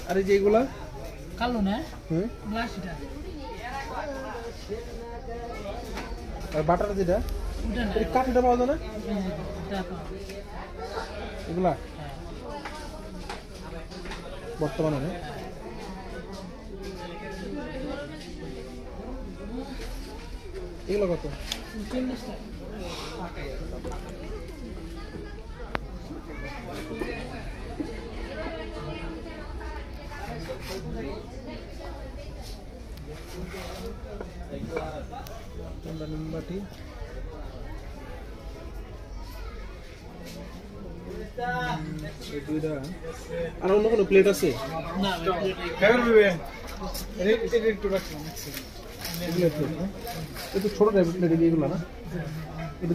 আরে যেগুলা কালো না গ্লাসটা আর বাটার যেটা কাঠটা পাওয়া যায় না এগুলা বর্তমানে না এগুলো কত 40 টাকা নিমবাটি আর অন্য কোনো প্লেট আছে না একটু ছোট টাইপের প্লেট এগুলো না এটা